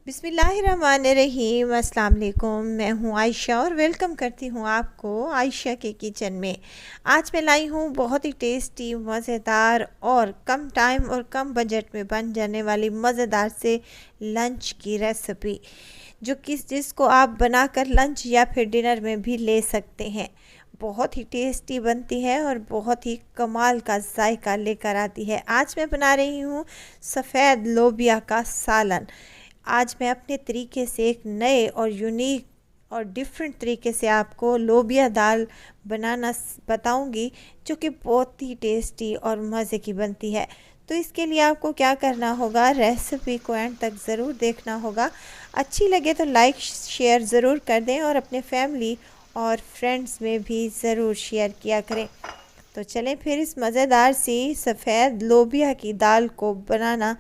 बिस्मिल्लाहिर्रहमानिर्रहीम। अस्सलाम वालेकुम। मैं हूँ आयशा और वेलकम करती हूँ आपको आयशा के किचन में। आज मैं लाई हूँ बहुत ही टेस्टी, मज़ेदार और कम टाइम और कम बजट में बन जाने वाली मज़ेदार से लंच की रेसिपी, जो जिसको आप बनाकर लंच या फिर डिनर में भी ले सकते हैं। बहुत ही टेस्टी बनती है और बहुत ही कमाल का जायका लेकर आती है। आज मैं बना रही हूँ सफ़ेद लोबिया का सालन। आज मैं अपने तरीके से एक नए और यूनिक और डिफरेंट तरीके से आपको लोबिया दाल बनाना बताऊंगी, जो कि बहुत ही टेस्टी और मज़े की बनती है। तो इसके लिए आपको क्या करना होगा, रेसिपी को एंड तक ज़रूर देखना होगा। अच्छी लगे तो लाइक शेयर ज़रूर कर दें और अपने फैमिली और फ्रेंड्स में भी ज़रूर शेयर किया करें। तो चलें फिर इस मज़ेदार सी सफ़ेद लोबिया की दाल को बनाना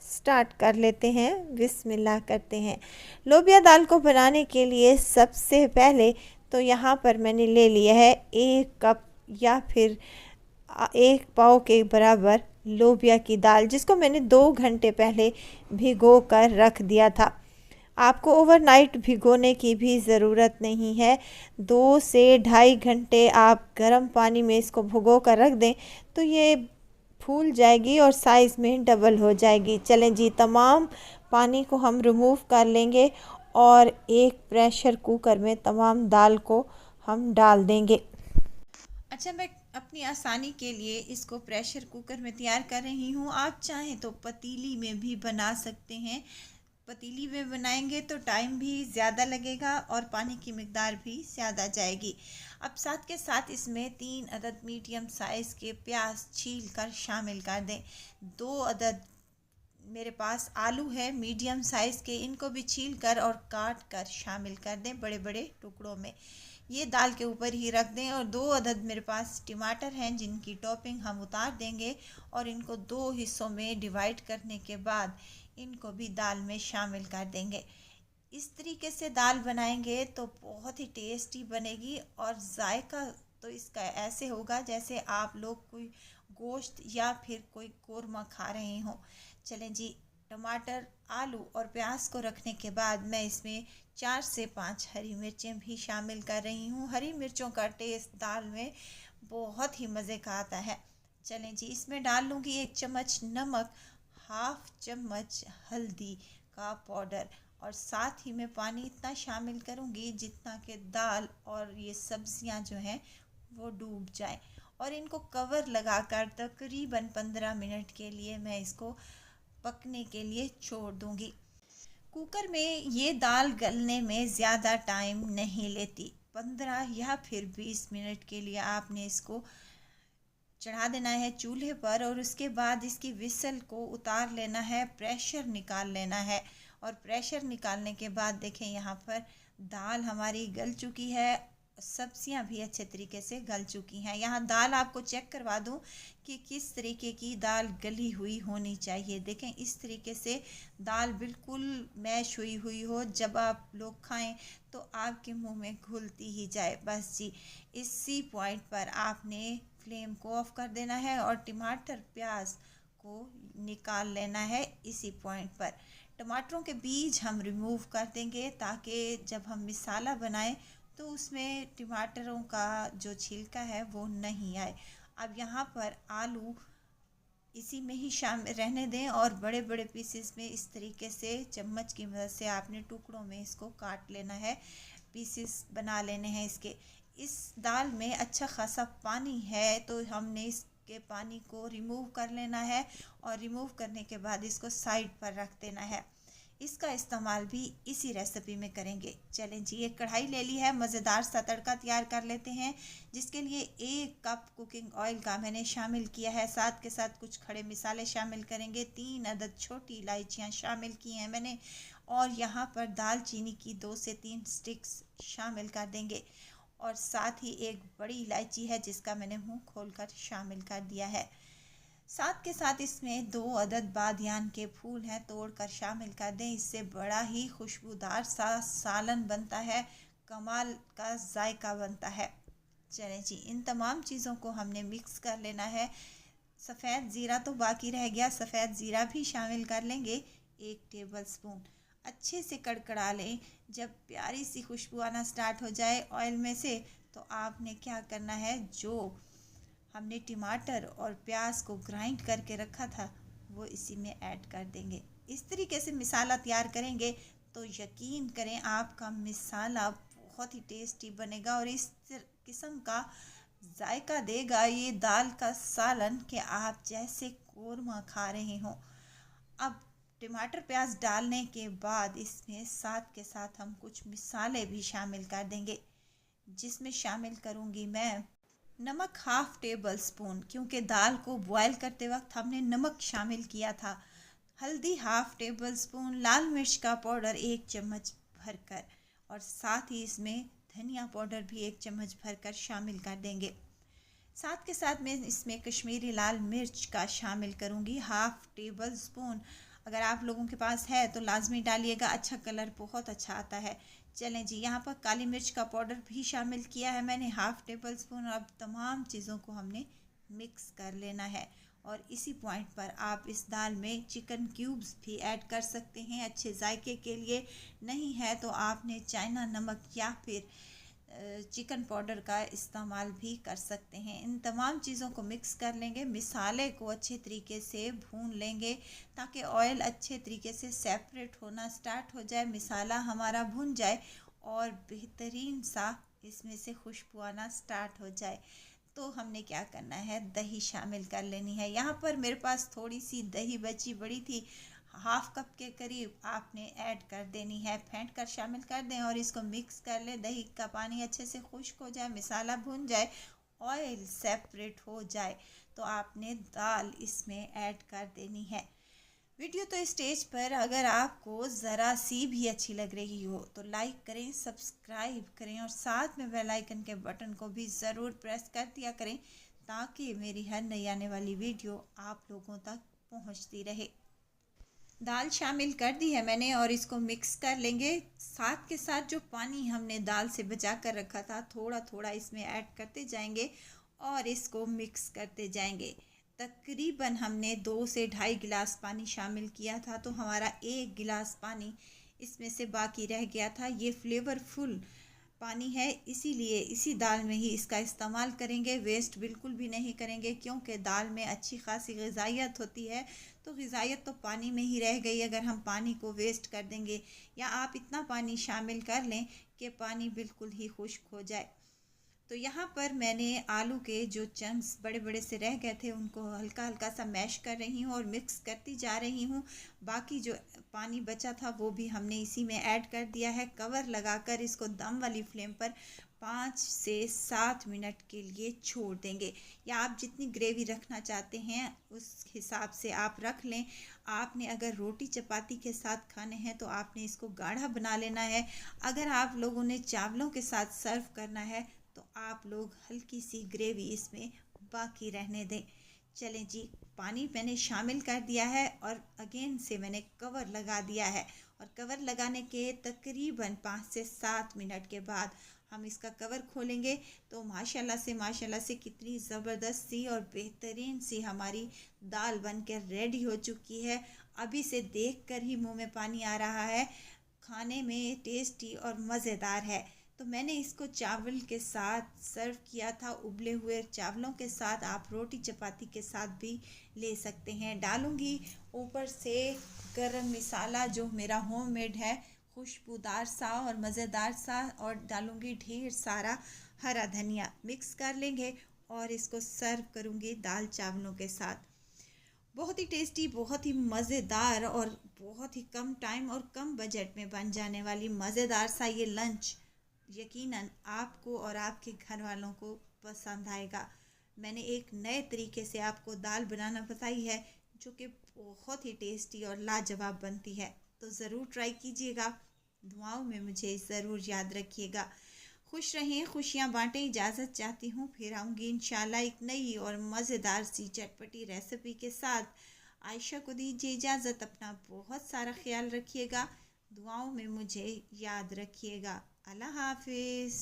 स्टार्ट कर लेते हैं। बिस्मिल्लाह करते हैं। लोबिया दाल को बनाने के लिए सबसे पहले तो यहाँ पर मैंने ले लिया है 1 कप या फिर 1 पाव के बराबर लोबिया की दाल, जिसको मैंने 2 घंटे पहले भिगो कर रख दिया था। आपको ओवरनाइट भिगोने की भी ज़रूरत नहीं है। 2 से ढाई घंटे आप गर्म पानी में इसको भिगो कर रख दें तो ये फूल जाएगी और साइज़ में डबल हो जाएगी। चलें जी, तमाम पानी को हम रिमूव कर लेंगे और एक प्रेशर कुकर में तमाम दाल को हम डाल देंगे। अच्छा, मैं अपनी आसानी के लिए इसको प्रेशर कुकर में तैयार कर रही हूँ। आप चाहें तो पतीली में भी बना सकते हैं। पतीली में बनाएंगे तो टाइम भी ज़्यादा लगेगा और पानी की मिकदार भी ज़्यादा जाएगी। अब साथ के साथ इसमें 3 अदद मीडियम साइज़ के प्याज छील कर शामिल कर दें। 2 अदद मेरे पास आलू है मीडियम साइज़ के, इनको भी छील कर और काट कर शामिल कर दें बड़े बड़े टुकड़ों में। ये दाल के ऊपर ही रख दें। और 2 अदद मेरे पास टमाटर हैं, जिनकी टॉपिंग हम उतार देंगे और इनको 2 हिस्सों में डिवाइड करने के बाद इनको भी दाल में शामिल कर देंगे। इस तरीके से दाल बनाएंगे तो बहुत ही टेस्टी बनेगी और जायका तो इसका ऐसे होगा जैसे आप लोग कोई गोश्त या फिर कोई कोरमा खा रहे हों। चलें जी, टमाटर, आलू और प्याज को रखने के बाद मैं इसमें 4 से 5 हरी मिर्चें भी शामिल कर रही हूँ। हरी मिर्चों का टेस्ट दाल में बहुत ही मज़े का आता है। चलें जी, इसमें डाल लूँगी 1 चम्मच नमक, 1/2 चम्मच हल्दी का पाउडर और साथ ही मैं पानी इतना शामिल करूँगी जितना कि दाल और ये सब्जियाँ जो हैं वो डूब जाएं। और इनको कवर लगाकर तकरीबन 15 मिनट के लिए मैं इसको पकने के लिए छोड़ दूँगी। कुकर में ये दाल गलने में ज़्यादा टाइम नहीं लेती। 15 या फिर 20 मिनट के लिए आपने इसको चढ़ा देना है चूल्हे पर और उसके बाद इसकी विसल को उतार लेना है, प्रेशर निकाल लेना है। और प्रेशर निकालने के बाद देखें, यहाँ पर दाल हमारी गल चुकी है, सब्जियां भी अच्छे तरीके से गल चुकी हैं। यहाँ दाल आपको चेक करवा दूँ कि किस तरीके की दाल गली हुई होनी चाहिए। देखें, इस तरीके से दाल बिल्कुल मैश हुई हुई हो, जब आप लोग खाएं तो आपके मुंह में घुलती ही जाए। बस जी, इसी पॉइंट पर आपने फ्लेम को ऑफ कर देना है और टमाटर प्याज को निकाल लेना है। इसी पॉइंट पर टमाटरों के बीज हम रिमूव कर देंगे ताकि जब हम मसाला बनाएं तो उसमें टमाटरों का जो छिलका है वो नहीं आए। अब यहाँ पर आलू इसी में ही शामिल रहने दें और बड़े बड़े पीसेस में इस तरीके से चम्मच की मदद से आपने टुकड़ों में इसको काट लेना है, पीसेस बना लेने हैं इसके। इस दाल में अच्छा खासा पानी है तो हमने इसके पानी को रिमूव कर लेना है और रिमूव करने के बाद इसको साइड पर रख देना है। इसका इस्तेमाल भी इसी रेसिपी में करेंगे। चलें जी, एक कढ़ाई ले ली है, मज़ेदार सा तड़का तैयार कर लेते हैं, जिसके लिए 1 कप कुकिंग ऑयल का मैंने शामिल किया है। साथ के साथ कुछ खड़े मसाले शामिल करेंगे। 3 अदद छोटी इलायचियाँ शामिल की हैं मैंने और यहाँ पर दालचीनी की 2 से 3 स्टिक्स शामिल कर देंगे। और साथ ही एक बड़ी इलायची है जिसका मैंने मुंह खोलकर शामिल कर दिया है। साथ के साथ इसमें 2 अदद बादियान के फूल हैं, तोड़कर शामिल कर दें। इससे बड़ा ही खुशबूदार सा सालन बनता है, कमाल का जायका बनता है। चलें जी, इन तमाम चीज़ों को हमने मिक्स कर लेना है। सफ़ेद ज़ीरा तो बाकी रह गया, सफ़ेद ज़ीरा भी शामिल कर लेंगे 1 टेबल स्पून। अच्छे से कड़कड़ा लें। जब प्यारी सी खुशबू आना स्टार्ट हो जाए ऑयल में से, तो आपने क्या करना है, जो हमने टमाटर और प्याज को ग्राइंड करके रखा था वो इसी में ऐड कर देंगे। इस तरीके से मिसाला तैयार करेंगे तो यकीन करें आपका मिसाला बहुत ही टेस्टी बनेगा और इस किस्म का जायका देगा ये दाल का सालन कि आप जैसे कोरमा खा रहे हो। अब टमाटर प्याज डालने के बाद इसमें साथ के साथ हम कुछ मिसाले भी शामिल कर देंगे, जिसमें शामिल करूँगी मैं नमक 1/2 टेबल स्पून, क्योंकि दाल को बॉयल करते वक्त हमने नमक शामिल किया था। हल्दी 1/2 टेबल स्पून, लाल मिर्च का पाउडर 1 चम्मच भरकर, और साथ ही इसमें धनिया पाउडर भी 1 चम्मच भरकर शामिल कर देंगे। साथ के साथ मैं इसमें कश्मीरी लाल मिर्च का शामिल करूँगी 1/2 टेबल स्पून। अगर आप लोगों के पास है तो लाजमी डालिएगा, अच्छा कलर बहुत अच्छा आता है। चलें जी, यहाँ पर काली मिर्च का पाउडर भी शामिल किया है मैंने 1/2 टेबल स्पून। अब तमाम चीज़ों को हमने मिक्स कर लेना है और इसी पॉइंट पर आप इस दाल में चिकन क्यूब्स भी ऐड कर सकते हैं अच्छे जायके के लिए। नहीं है तो आपने चाइना नमक या फिर चिकन पाउडर का इस्तेमाल भी कर सकते हैं। इन तमाम चीज़ों को मिक्स कर लेंगे, मिसाले को अच्छे तरीके से भून लेंगे ताकि ऑयल अच्छे तरीके से सेपरेट होना स्टार्ट हो जाए, मिसाला हमारा भुन जाए और बेहतरीन सा इसमें से खुशबू आना स्टार्ट हो जाए। तो हमने क्या करना है, दही शामिल कर लेनी है। यहाँ पर मेरे पास थोड़ी सी दही बची बड़ी थी, 1/2 कप के करीब आपने ऐड कर देनी है, फेंट कर शामिल कर दें और इसको मिक्स कर लें। दही का पानी अच्छे से खुश्क हो जाए, मिसाला भुन जाए, ऑयल सेपरेट हो जाए तो आपने दाल इसमें ऐड कर देनी है। वीडियो तो स्टेज पर अगर आपको ज़रा सी भी अच्छी लग रही हो तो लाइक करें, सब्सक्राइब करें और साथ में बेल आइकन के बटन को भी ज़रूर प्रेस कर दिया करें ताकि मेरी हर नई आने वाली वीडियो आप लोगों तक पहुंचती रहे। दाल शामिल कर दी है मैंने और इसको मिक्स कर लेंगे। साथ के साथ जो पानी हमने दाल से बचा कर रखा था थोड़ा थोड़ा इसमें ऐड करते जाएंगे और इसको मिक्स करते जाएंगे। तकरीबन हमने 2 से 2.5 गिलास पानी शामिल किया था, तो हमारा 1 गिलास पानी इसमें से बाकी रह गया था। ये फ्लेवरफुल पानी है, इसीलिए इसी दाल में ही इसका इस्तेमाल करेंगे, वेस्ट बिल्कुल भी नहीं करेंगे क्योंकि दाल में अच्छी खासी ग़िज़ाइयत होती है। तो ग़िज़ाइयत तो पानी में ही रह गई अगर हम पानी को वेस्ट कर देंगे, या आप इतना पानी शामिल कर लें कि पानी बिल्कुल ही खुश्क हो जाए। तो यहाँ पर मैंने आलू के जो चंक्स बड़े बड़े से रह गए थे उनको हल्का हल्का सा मैश कर रही हूँ और मिक्स करती जा रही हूँ। बाकी जो पानी बचा था वो भी हमने इसी में ऐड कर दिया है। कवर लगाकर इसको दम वाली फ्लेम पर 5 से 7 मिनट के लिए छोड़ देंगे, या आप जितनी ग्रेवी रखना चाहते हैं उस हिसाब से आप रख लें। आपने अगर रोटी चपाती के साथ खाने हैं तो आपने इसको गाढ़ा बना लेना है। अगर आप लोगों ने चावलों के साथ सर्व करना है तो आप लोग हल्की सी ग्रेवी इसमें बाकी रहने दें। चलें जी, पानी मैंने शामिल कर दिया है और अगेन से मैंने कवर लगा दिया है और कवर लगाने के तकरीबन 5 से 7 मिनट के बाद हम इसका कवर खोलेंगे तो माशाल्लाह से कितनी ज़बरदस्त सी और बेहतरीन सी हमारी दाल बनकर रेडी हो चुकी है। अभी से देखकर ही मुंह में पानी आ रहा है, खाने में टेस्टी और मज़ेदार है। तो मैंने इसको चावल के साथ सर्व किया था, उबले हुए चावलों के साथ। आप रोटी चपाती के साथ भी ले सकते हैं। डालूंगी ऊपर से गरम मसाला जो मेरा होममेड है, खुशबूदार सा और मज़ेदार सा, और डालूंगी ढेर सारा हरा धनिया। मिक्स कर लेंगे और इसको सर्व करूंगी दाल चावलों के साथ। बहुत ही टेस्टी, बहुत ही मज़ेदार और बहुत ही कम टाइम और कम बजट में बन जाने वाली मज़ेदार सा ये लंच यकीनन आपको और आपके घर वालों को पसंद आएगा। मैंने एक नए तरीके से आपको दाल बनाना बताई है जो कि बहुत ही टेस्टी और लाजवाब बनती है, तो ज़रूर ट्राई कीजिएगा। दुआओं में मुझे ज़रूर याद रखिएगा। खुश रहें, खुशियाँ बांटें। इजाज़त चाहती हूँ, फिर आऊँगी इंशाल्लाह एक नई और मज़ेदार सी चटपटी रेसिपी के साथ। आयशा को दीजिए इजाज़त। अपना बहुत सारा ख्याल रखिएगा, दुआओं में मुझे याद रखिएगा। अल्लाह हाफिज़।